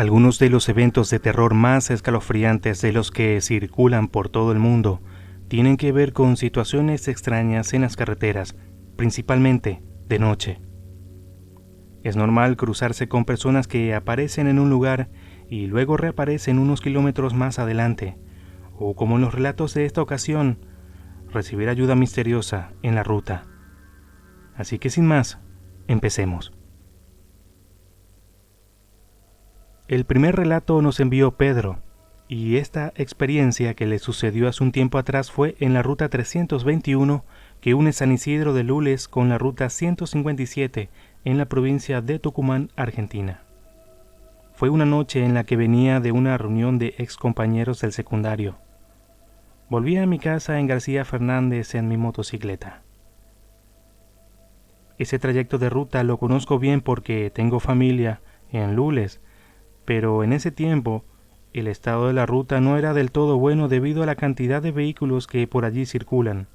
Algunos de los eventos de terror más escalofriantes de los que circulan por todo el mundo tienen que ver con situaciones extrañas en las carreteras, principalmente de noche. Es normal cruzarse con personas que aparecen en un lugar y luego reaparecen unos kilómetros más adelante, o como en los relatos de esta ocasión, recibir ayuda misteriosa en la ruta. Así que sin más, empecemos. El primer relato nos envió Pedro, y esta experiencia que le sucedió hace un tiempo atrás fue en la ruta 321 que une San Isidro de Lules con la ruta 157 en la provincia de Tucumán, Argentina. Fue una noche en la que venía de una reunión de ex compañeros del secundario. Volví a mi casa en García Fernández en mi motocicleta. Ese trayecto de ruta lo conozco bien porque tengo familia en Lules, pero en ese tiempo el estado de la ruta no era del todo bueno debido a la cantidad de vehículos que por allí circulan.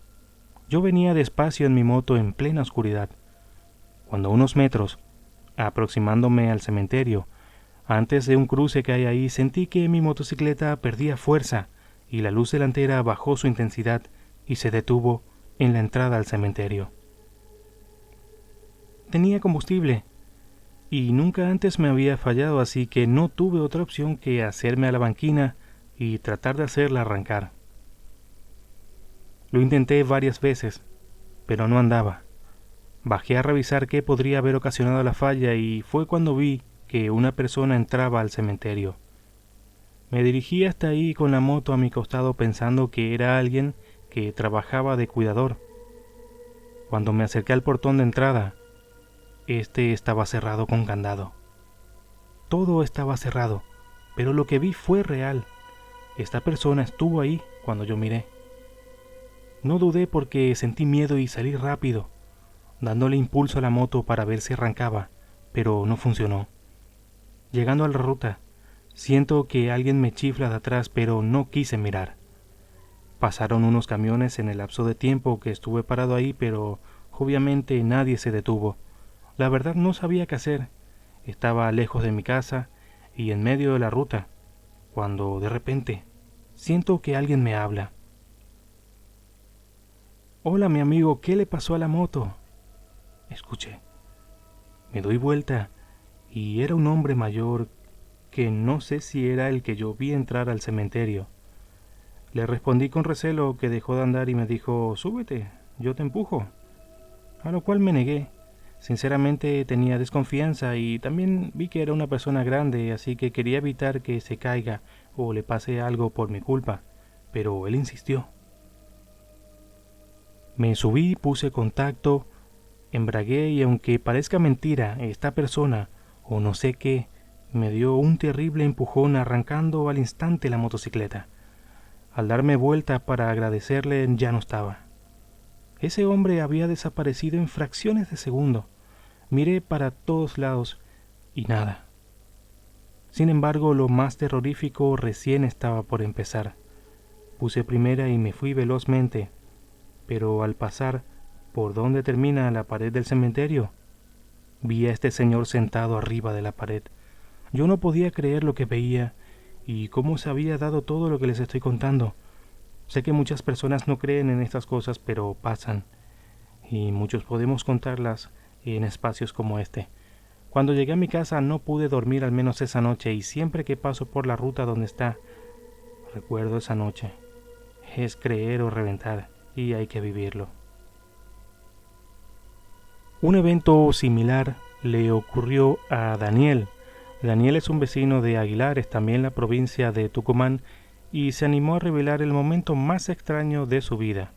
Yo venía despacio en mi moto en plena oscuridad. Cuando a unos metros, aproximándome al cementerio, antes de un cruce que hay ahí, sentí que mi motocicleta perdía fuerza y la luz delantera bajó su intensidad y se detuvo en la entrada al cementerio. Tenía combustible y nunca antes me había fallado, así que no tuve otra opción que hacerme a la banquina y tratar de hacerla arrancar. Lo intenté varias veces, pero no andaba. Bajé a revisar qué podría haber ocasionado la falla y fue cuando vi que una persona entraba al cementerio. Me dirigí hasta ahí con la moto a mi costado pensando que era alguien que trabajaba de cuidador. Cuando me acerqué al portón de entrada, este estaba cerrado con candado. Todo estaba cerrado, pero lo que vi fue real. Esta persona estuvo ahí cuando yo miré. No dudé porque sentí miedo y salí rápido, dándole impulso a la moto para ver si arrancaba, pero no funcionó. Llegando a la ruta, siento que alguien me chifla de atrás, pero no quise mirar. Pasaron unos camiones en el lapso de tiempo que estuve parado ahí, pero obviamente nadie se detuvo. La verdad no sabía qué hacer. Estaba lejos de mi casa y en medio de la ruta, cuando de repente siento que alguien me habla. «Hola, mi amigo, ¿qué le pasó a la moto?», escuché. Me doy vuelta y era un hombre mayor que no sé si era el que yo vi entrar al cementerio. Le respondí con recelo que dejó de andar y me dijo: «Súbete, yo te empujo», a lo cual me negué. Sinceramente tenía desconfianza y también vi que era una persona grande, así que quería evitar que se caiga o le pase algo por mi culpa, pero él insistió. Me subí, puse contacto, embragué y aunque parezca mentira, esta persona, o no sé qué, me dio un terrible empujón arrancando al instante la motocicleta. Al darme vuelta para agradecerle ya no estaba. Ese hombre había desaparecido en fracciones de segundo. Miré para todos lados y nada. Sin embargo, lo más terrorífico recién estaba por empezar. Puse primera y me fui velozmente, pero al pasar por donde termina la pared del cementerio, vi a este señor sentado arriba de la pared. Yo no podía creer lo que veía y cómo se había dado todo lo que les estoy contando. Sé que muchas personas no creen en estas cosas, pero pasan, y muchos podemos contarlas en espacios como este. Cuando llegué a mi casa no pude dormir al menos esa noche y siempre que paso por la ruta donde está, recuerdo esa noche. Es creer o reventar y hay que vivirlo. Un evento similar le ocurrió a Daniel. Daniel es un vecino de Aguilares, también la provincia de Tucumán, y se animó a revelar el momento más extraño de su vida.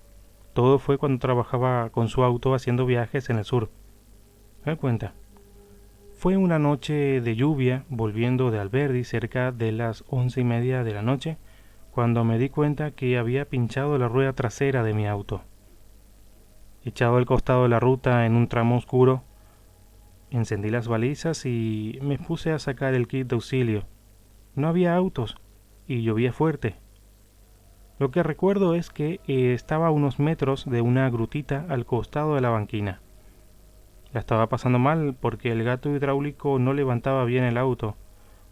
Todo fue cuando trabajaba con su auto haciendo viajes en el sur. Me cuenta. Fue una noche de lluvia, volviendo de Alberdi cerca de las 11:30 de la noche, cuando me di cuenta que había pinchado la rueda trasera de mi auto. Echado al costado de la ruta en un tramo oscuro, encendí las balizas y me puse a sacar el kit de auxilio. No había autos y llovía fuerte. Lo que recuerdo es que estaba a unos metros de una grutita al costado de la banquina. La estaba pasando mal porque el gato hidráulico no levantaba bien el auto,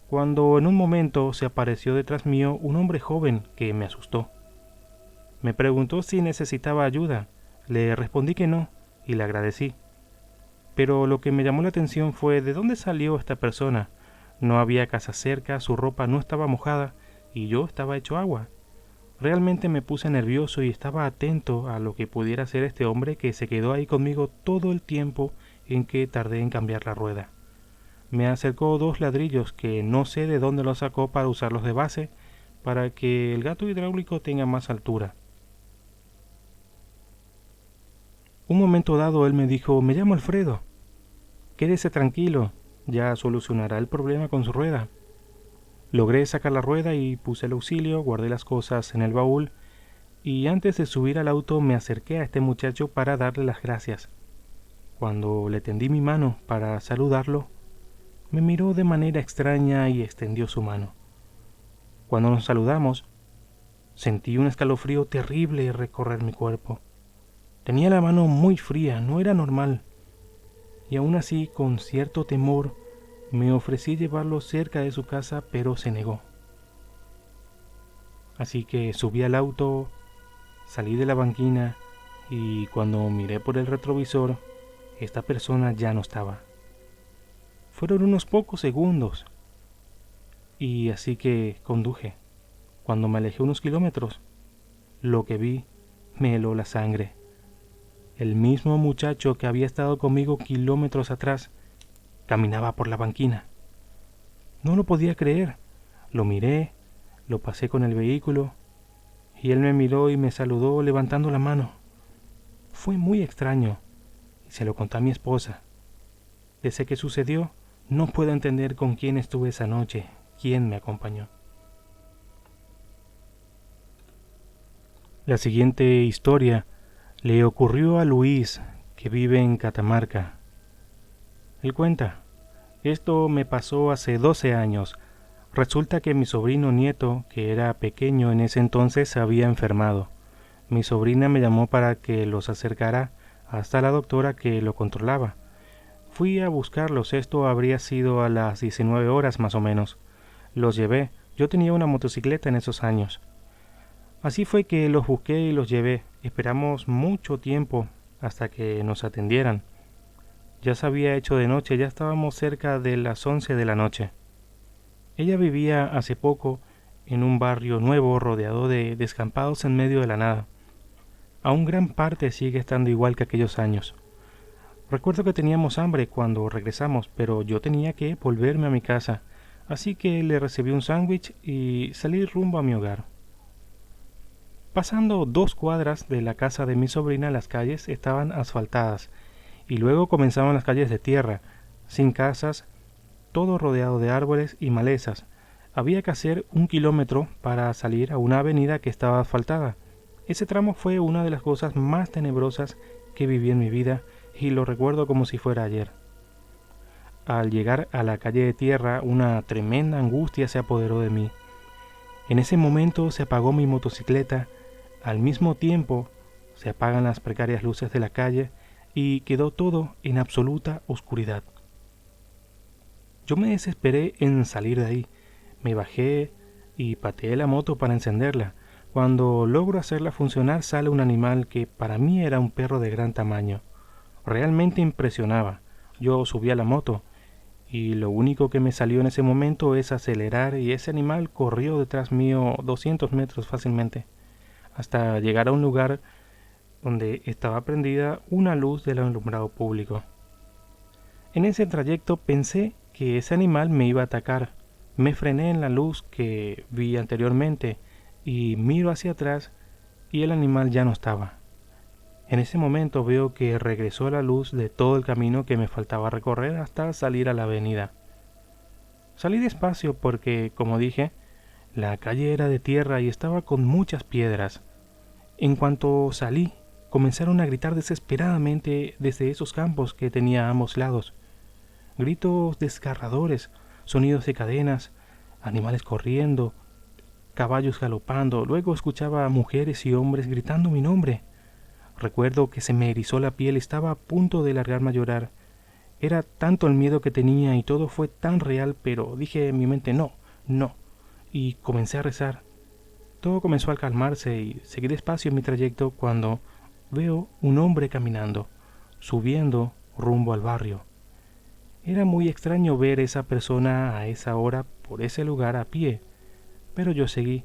cuando en un momento se apareció detrás mío un hombre joven que me asustó. Me preguntó si necesitaba ayuda. Le respondí que no y le agradecí. Pero lo que me llamó la atención fue de dónde salió esta persona. No había casa cerca, su ropa no estaba mojada y yo estaba hecho agua. Realmente me puse nervioso y estaba atento a lo que pudiera ser este hombre que se quedó ahí conmigo todo el tiempo en que tardé en cambiar la rueda. Me acercó 2 ladrillos que no sé de dónde los sacó para usarlos de base para que el gato hidráulico tenga más altura. Un momento dado él me dijo: me llamo Alfredo. Quédese tranquilo, ya solucionará el problema con su rueda. Logré sacar la rueda y puse el auxilio, guardé las cosas en el baúl y antes de subir al auto me acerqué a este muchacho para darle las gracias. Cuando le tendí mi mano para saludarlo, me miró de manera extraña y extendió su mano. Cuando nos saludamos, sentí un escalofrío terrible recorrer mi cuerpo. Tenía la mano muy fría, no era normal. Y aún así, con cierto temor, me ofrecí llevarlo cerca de su casa, pero se negó. Así que subí al auto, salí de la banquina y cuando miré por el retrovisor, esta persona ya no estaba. Fueron unos pocos segundos y así que conduje. Cuando me alejé unos kilómetros, lo que vi me heló la sangre. El mismo muchacho que había estado conmigo kilómetros atrás caminaba por la banquina. No lo podía creer. Lo miré, lo pasé con el vehículo y él me miró y me saludó levantando la mano. Fue muy extraño y se lo conté a mi esposa. Desde que sucedió, no puedo entender con quién estuve esa noche, quién me acompañó. La siguiente historia le ocurrió a Luis, que vive en Catamarca. Él cuenta: esto me pasó hace 12 años. Resulta que mi sobrino nieto, que era pequeño en ese entonces, se había enfermado. Mi sobrina me llamó para que los acercara hasta la doctora que lo controlaba. Fui a buscarlos, esto habría sido a las 19 horas más o menos. Los llevé, yo tenía una motocicleta en esos años. Así fue que los busqué y los llevé. Esperamos mucho tiempo hasta que nos atendieran. Ya se había hecho de noche, ya estábamos cerca de las 11 de la noche. Ella vivía hace poco en un barrio nuevo rodeado de descampados en medio de la nada. Aún gran parte sigue estando igual que aquellos años. Recuerdo que teníamos hambre cuando regresamos, pero yo tenía que volverme a mi casa, así que le recibí un sándwich y salí rumbo a mi hogar. Pasando 2 cuadras de la casa de mi sobrina, las calles estaban asfaltadas y luego comenzaban las calles de tierra, sin casas, todo rodeado de árboles y malezas. Había que hacer 1 kilómetro para salir a una avenida que estaba asfaltada. Ese tramo fue una de las cosas más tenebrosas que viví en mi vida y lo recuerdo como si fuera ayer. Al llegar a la calle de tierra, una tremenda angustia se apoderó de mí. En ese momento se apagó mi motocicleta. Al mismo tiempo se apagan las precarias luces de la calle y quedó todo en absoluta oscuridad. Yo me desesperé en salir de ahí. Me bajé y pateé la moto para encenderla. Cuando logro hacerla funcionar sale un animal que para mí era un perro de gran tamaño. Realmente impresionaba. Yo subí a la moto y lo único que me salió en ese momento es acelerar y ese animal corrió detrás mío 200 metros fácilmente, hasta llegar a un lugar donde estaba prendida una luz del alumbrado público. En ese trayecto pensé que ese animal me iba a atacar. Me frené en la luz que vi anteriormente y miro hacia atrás y el animal ya no estaba. En ese momento veo que regresó la luz de todo el camino que me faltaba recorrer hasta salir a la avenida. Salí despacio porque, como dije, la calle era de tierra y estaba con muchas piedras. En cuanto salí, comenzaron a gritar desesperadamente desde esos campos que tenía a ambos lados. Gritos desgarradores, sonidos de cadenas, animales corriendo, caballos galopando. Luego escuchaba a mujeres y hombres gritando mi nombre. Recuerdo que se me erizó la piel, estaba a punto de largarme a llorar. Era tanto el miedo que tenía y todo fue tan real, pero dije en mi mente no, no, y comencé a rezar. Todo comenzó a calmarse y seguí despacio en mi trayecto cuando veo un hombre caminando, subiendo rumbo al barrio. Era muy extraño ver esa persona a esa hora por ese lugar a pie, pero yo seguí.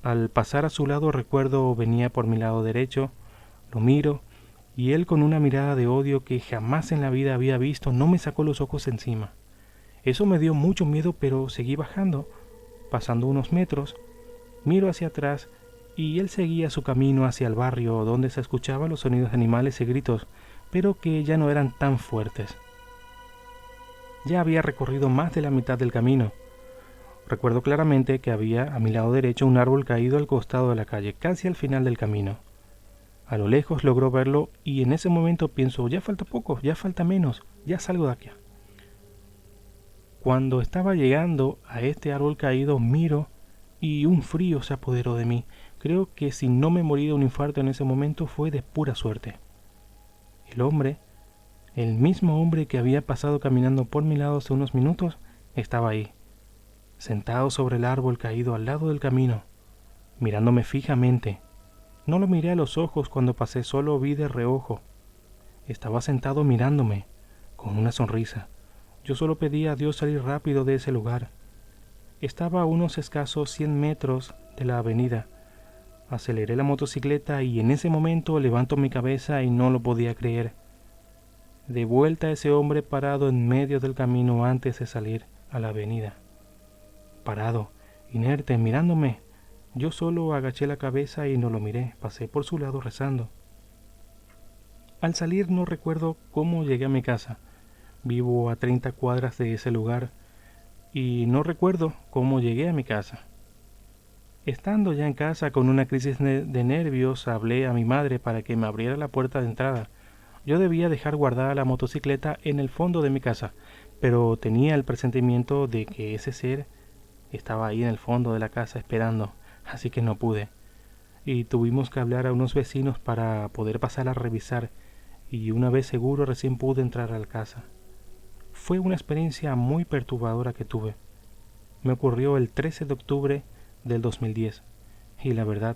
Al pasar a su lado recuerdo venía por mi lado derecho, lo miro y él con una mirada de odio que jamás en la vida había visto no me sacó los ojos encima. Eso me dio mucho miedo, pero seguí bajando. Pasando unos metros, miro hacia atrás y él seguía su camino hacia el barrio donde se escuchaban los sonidos de animales y gritos, pero que ya no eran tan fuertes. Ya había recorrido más de la mitad del camino. Recuerdo claramente que había a mi lado derecho un árbol caído al costado de la calle, casi al final del camino. A lo lejos logró verlo y en ese momento pienso, ya falta poco, ya falta menos, ya salgo de aquí. Cuando estaba llegando a este árbol caído, miro y un frío se apoderó de mí. Creo que si no me morí de un infarto en ese momento fue de pura suerte. El hombre, el mismo hombre que había pasado caminando por mi lado hace unos minutos, estaba ahí, sentado sobre el árbol caído al lado del camino, mirándome fijamente. No lo miré a los ojos cuando pasé, solo vi de reojo. Estaba sentado mirándome, con una sonrisa. Yo solo pedía a Dios salir rápido de ese lugar. Estaba a unos escasos 100 metros de la avenida. Aceleré la motocicleta y en ese momento levanto mi cabeza y no lo podía creer. De vuelta ese hombre parado en medio del camino antes de salir a la avenida. Parado, inerte, mirándome. Yo solo agaché la cabeza y no lo miré, pasé por su lado rezando. Al salir no recuerdo cómo llegué a mi casa. Vivo a 30 cuadras de ese lugar y no recuerdo cómo llegué a mi casa. Estando ya en casa con una crisis de nervios, hablé a mi madre para que me abriera la puerta de entrada. Yo debía dejar guardada la motocicleta en el fondo de mi casa, pero tenía el presentimiento de que ese ser estaba ahí en el fondo de la casa esperando, así que no pude. Y tuvimos que hablar a unos vecinos para poder pasar a revisar, y una vez seguro recién pude entrar a la casa. Fue una experiencia muy perturbadora que tuve. Me ocurrió el 13 de octubre del 2010, y la verdad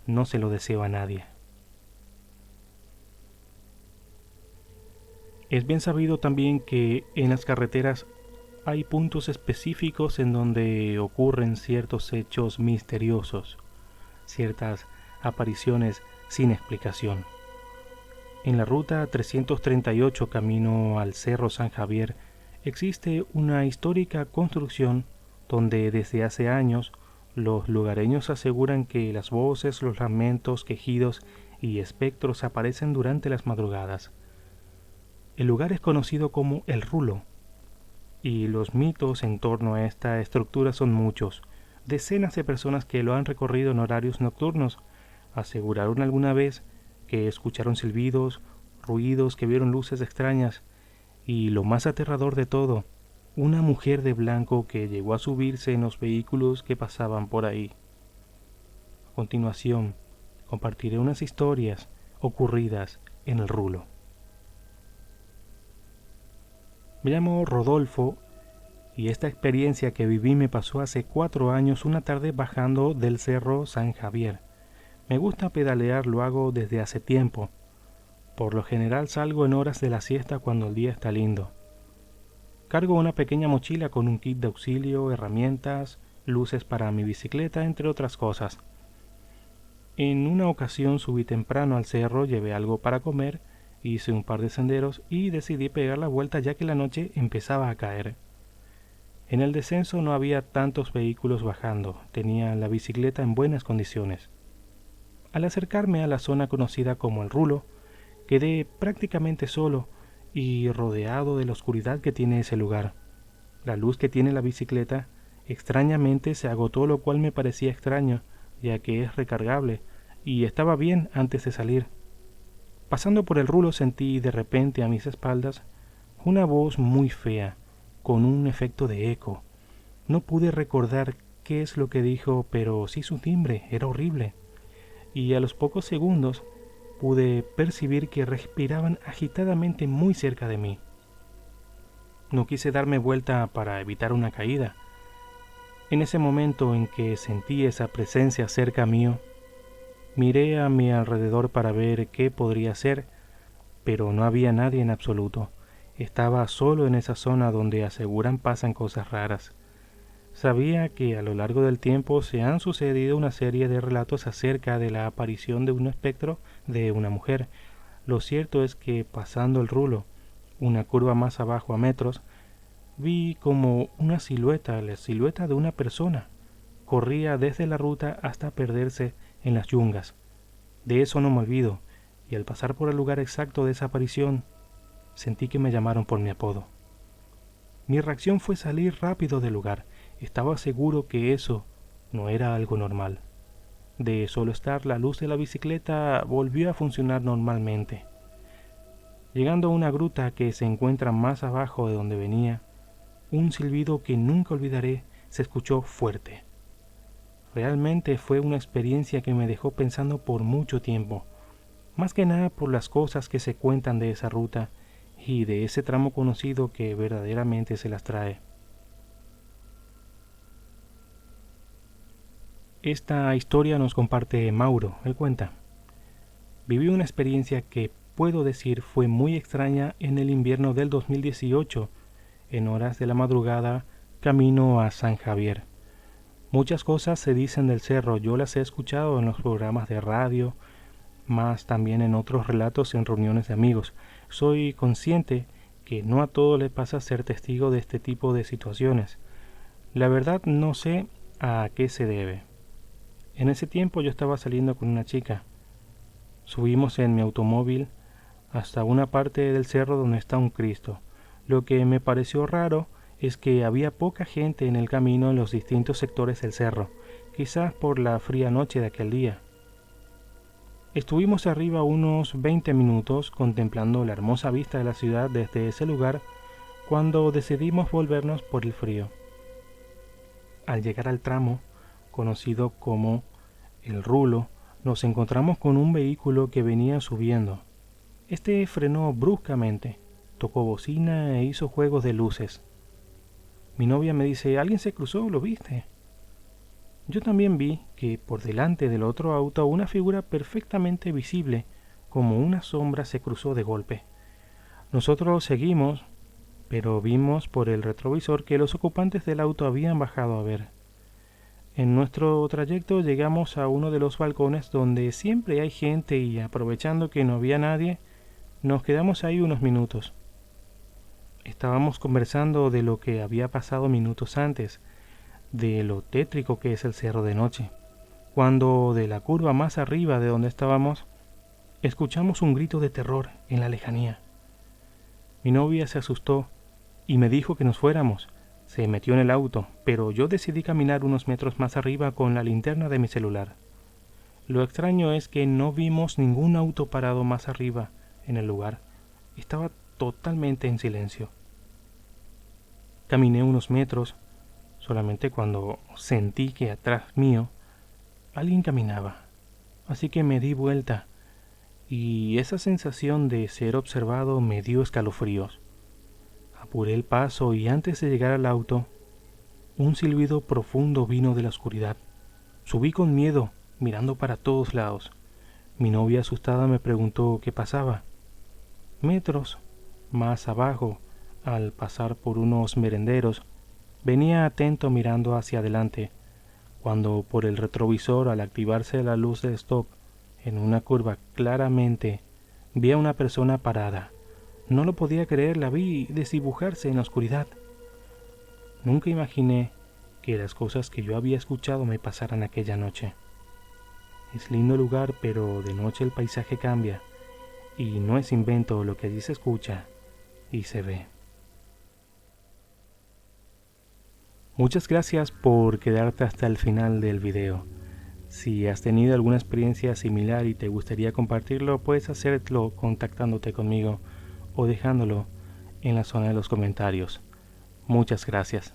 no se lo deseo a nadie. Es bien sabido también que en las carreteras hay puntos específicos en donde ocurren ciertos hechos misteriosos, ciertas apariciones sin explicación. En la ruta 338 camino al Cerro San Javier existe una histórica construcción donde desde hace años los lugareños aseguran que las voces, los lamentos, quejidos y espectros aparecen durante las madrugadas. El lugar es conocido como El Rulo, y los mitos en torno a esta estructura son muchos. Decenas de personas que lo han recorrido en horarios nocturnos aseguraron alguna vez que escucharon silbidos, ruidos, que vieron luces extrañas y, lo más aterrador de todo, una mujer de blanco que llegó a subirse en los vehículos que pasaban por ahí. A continuación, compartiré unas historias ocurridas en El Rulo. Me llamo Rodolfo y esta experiencia que viví me pasó hace 4 años una tarde bajando del Cerro San Javier. Me gusta pedalear, lo hago desde hace tiempo. Por lo general salgo en horas de la siesta cuando el día está lindo. Cargo una pequeña mochila con un kit de auxilio, herramientas, luces para mi bicicleta, entre otras cosas. En una ocasión subí temprano al cerro, llevé algo para comer, hice un par de senderos y decidí pegar la vuelta ya que la noche empezaba a caer. En el descenso no había tantos vehículos bajando, tenía la bicicleta en buenas condiciones. Al acercarme a la zona conocida como El Rulo, quedé prácticamente solo y rodeado de la oscuridad que tiene ese lugar. La luz que tiene la bicicleta extrañamente se agotó, lo cual me parecía extraño, ya que es recargable, y estaba bien antes de salir. Pasando por El Rulo sentí de repente a mis espaldas una voz muy fea, con un efecto de eco. No pude recordar qué es lo que dijo, pero sí su timbre era horrible. Y a los pocos segundos pude percibir que respiraban agitadamente muy cerca de mí. no quise darme vuelta para evitar una caída. En ese momento en que sentí esa presencia cerca mío, miré a mi alrededor para ver qué podría hacer, pero no había nadie en absoluto. Estaba solo en esa zona donde aseguran pasan cosas raras. Sabía que a lo largo del tiempo se han sucedido una serie de relatos acerca de la aparición de un espectro de una mujer. Lo cierto es que pasando el rulo, una curva más abajo a metros, vi como una silueta, la silueta de una persona, corría desde la ruta hasta perderse en las yungas. De eso no me olvido, y al pasar por el lugar exacto de esa aparición, sentí que me llamaron por mi apodo. Mi reacción fue salir rápido del lugar. Estaba seguro que eso no era algo normal. De solo estar, la luz de la bicicleta volvió a funcionar normalmente. Llegando a una gruta que se encuentra más abajo de donde venía, un silbido que nunca olvidaré se escuchó fuerte. Realmente fue una experiencia que me dejó pensando por mucho tiempo, más que nada por las cosas que se cuentan de esa ruta y de ese tramo conocido que verdaderamente se las trae. Esta historia nos comparte Mauro. Él cuenta: viví una experiencia que puedo decir fue muy extraña en el invierno del 2018, en horas de la madrugada, camino a San Javier. Muchas cosas se dicen del cerro, yo las he escuchado en los programas de radio, más también en otros relatos en reuniones de amigos. Soy consciente que no a todo le pasa ser testigo de este tipo de situaciones. La verdad no sé a qué se debe. En ese tiempo yo estaba saliendo con una chica. Subimos en mi automóvil hasta una parte del cerro donde está un Cristo. Lo que me pareció raro es que había poca gente en el camino en los distintos sectores del cerro, quizás por la fría noche de aquel día. Estuvimos arriba unos 20 minutos contemplando la hermosa vista de la ciudad desde ese lugar cuando decidimos volvernos por el frío. Al llegar al tramo, conocido como el Rulo, nos encontramos con un vehículo que venía subiendo. Este frenó bruscamente, tocó bocina e hizo juegos de luces. Mi novia me dice: «¿Alguien se cruzó? ¿Lo viste?». Yo también vi que por delante del otro auto una figura perfectamente visible, como una sombra, se cruzó de golpe. Nosotros seguimos, pero vimos por el retrovisor que los ocupantes del auto habían bajado a ver. En nuestro trayecto llegamos a uno de los balcones donde siempre hay gente y, aprovechando que no había nadie, nos quedamos ahí unos minutos. Estábamos conversando de lo que había pasado minutos antes, de lo tétrico que es el cerro de noche, cuando de la curva más arriba de donde estábamos, escuchamos un grito de terror en la lejanía. Mi novia se asustó y me dijo que nos fuéramos. Se metió en el auto, pero yo decidí caminar unos metros más arriba con la linterna de mi celular. Lo extraño es que no vimos ningún auto parado más arriba en el lugar. Estaba totalmente en silencio. Caminé unos metros, solamente cuando sentí que atrás mío alguien caminaba. Así que me di vuelta, y esa sensación de ser observado me dio escalofríos. Apuré el paso y antes de llegar al auto, un silbido profundo vino de la oscuridad. Subí con miedo, mirando para todos lados. Mi novia asustada me preguntó qué pasaba. Metros más abajo, al pasar por unos merenderos, venía atento mirando hacia adelante, cuando por el retrovisor, al activarse la luz de stop, en una curva claramente vi a una persona parada. No lo podía creer, la vi desdibujarse en la oscuridad. Nunca imaginé que las cosas que yo había escuchado me pasaran aquella noche. Es lindo lugar, pero de noche el paisaje cambia, y no es invento lo que allí se escucha y se ve. Muchas gracias por quedarte hasta el final del video. Si has tenido alguna experiencia similar y te gustaría compartirlo, puedes hacerlo contactándote conmigo o dejándolo en la zona de los comentarios. Muchas gracias.